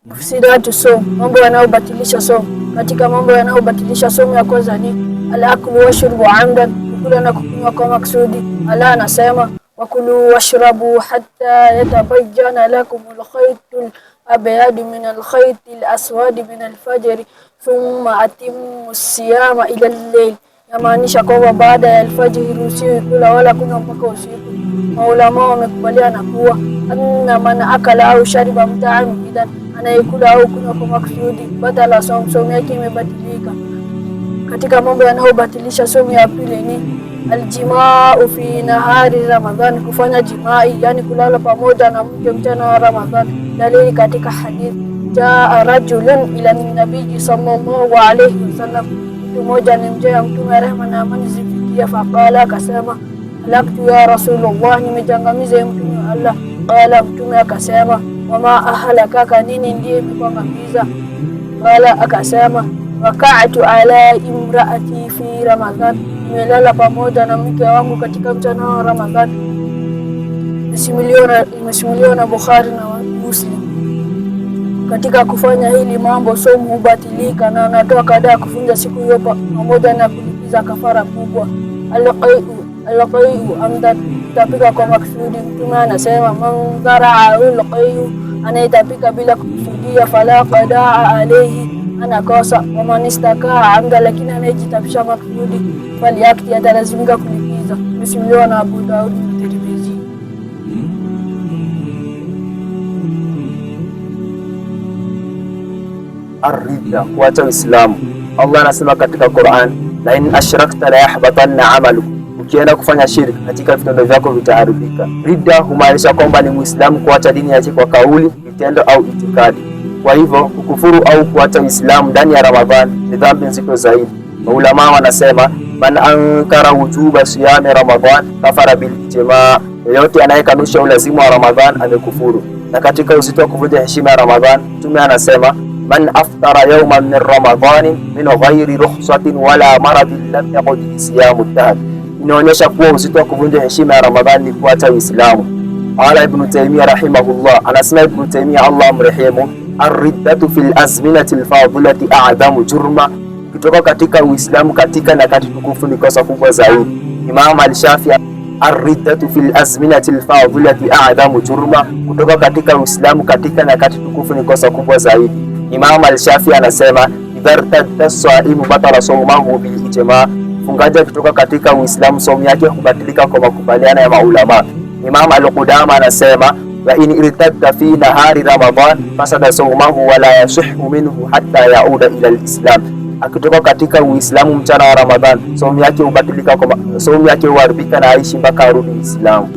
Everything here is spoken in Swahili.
Mufsidatu somu, mambo yanayobatilisha somu. Katika mambo yanayobatilisha somu ya kwanza ni al-aklu wa shurbu amdan, kula na kunywa kwa maksudi. Allah anasema wakulu washrabu hatta yatabayyana lakum al-khaytul abyadu min al-khaytil aswadi min al-fajri thumma atimmu siyama ila al-layl. Yamaanisha kwamba baada ya alfajiri ruhusiwi kula wala kunywa mpaka usiku. Maulama wamekubaliana kuwa anna man akala au shariba muta'ammidan, anayekula au kunywa kwa makusudi, badala somu yake imebatilika. Katika mambo yanayobatilisha somu ya pili ni aljimaa fi nahari Ramadhan, kufanya jimai, yani kulala pamoja na mke mchana wa Ramadhan. Dalili katika hadithi, jaa rajulun ila nabii sallallahu alayhi wasallam, mtu mmoja ni mja Mtume rehma na amani zifikie, faqala, akasema halaktu ya Rasulullah, nimejangamiza Mtume wa Allah. Qala, Mtume akasema wama ahlakaka, nini ndiye imekuangamiza? Qala, akasema waka'tu ala imraati fi Ramadhan, nimelala pamoja na mke wangu katika mchana wa Ramadhan. Imesimuliwa na Bukhari na Muslim. Katika kufanya hili mambo somu hubatilika, na anatoa kadhaa kufunja siku hiyo pamoja na kulipiza kafara kubwa. Al-qai'u amdan, tapika kwa maksudi. Mtume anasema man dharaa al-qai'u, anayetapika bila kukusudia, fala qadaa alayhi, anakosa. Wa man istakaa amda, lakini anayejitapisha maksudi, bali yakti, atalazimika kulipiza. Imesimuliwa na Abu Daud na Tirmidhi. Ar-ridda, kuacha Uislamu. Allah anasema katika Qur'an, la in ashrakta la yahbatanna amaluk, ukienda kufanya shirki katika vitendo vyako vitaharibika. Ridda humaanisha kwamba ni Muislamu kuacha dini yake kwa kauli, vitendo au itikadi. Kwa hivyo kukufuru au kuacha Uislamu ndani ya Ramadhan ni dhambi nzito zaidi. Maulama wanasema man ankara wujuba siyami Ramadhan kafara bil ijma, yeyote anayekanusha ulazimu wa Ramadhan amekufuru. Na katika uzito wa kuvunja heshima ya Ramadhan, Mtume anasema man aftara yawman min Ramadhan min ghairi rukhsatin wala maradin lam yaqdi siyamu dahr. Inaonyesha kuwa uzito wa kuvunja heshima ya Ramadhan ni kuacha Uislamu. Qala Ibn Taymiyyah rahimahullah, anasema Ibn Taymiyyah Allah amrehemu, ar-riddatu fil azminati al-fadilati a'damu jurma, kutoka katika Uislamu katika nyakati tukufu ni kosa kubwa zaidi. Imam al-Shafi'i, ar-riddatu fil azminati al-fadilati a'damu jurma, kutoka katika Uislamu katika nyakati tukufu ni kosa kubwa zaidi. Imam al-Shafi'i anasema idha irtadda as-sa'imu batala sawmahu bil ijma, mfungaji kutoka katika Uislamu somu yake hubatilika kwa makubaliano ya maulama. Imam al-Qudama anasema wa in irtadda fi nahari Ramadhan fasada sawmahu wala yasihhu minhu hatta yauda ila al-Islam, akitoka katika Uislamu mchana wa Ramadhan somu yake hubatilika, kwa somu yake huharibika na aishi mpaka arudi Uislamu.